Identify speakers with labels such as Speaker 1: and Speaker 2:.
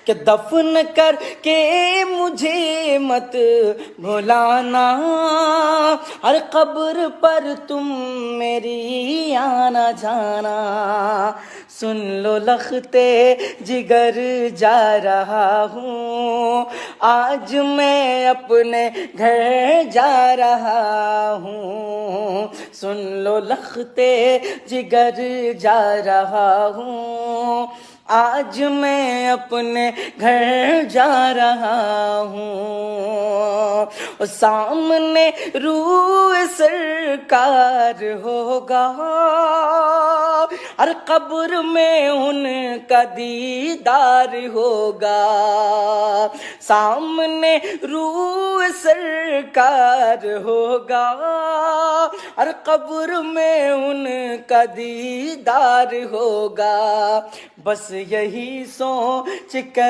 Speaker 1: کہ دفن کر کے مجھے مت بھلانا، ہر قبر پر تم میری آنا جانا۔ سن لو لختے جگر جا رہا ہوں، آج میں اپنے گھر جا رہا ہوں۔ سن لو لختے جگر جا رہا ہوں، آج میں اپنے گھر جا رہا ہوں۔ سامنے روح سرکار ہوگا، ہر قبر میں ان کا دیدار ہوگا۔ سامنے روح سرکار ہوگا، ہر قبر میں ان کا دیدار ہوگا۔ بس یہی سوچ کر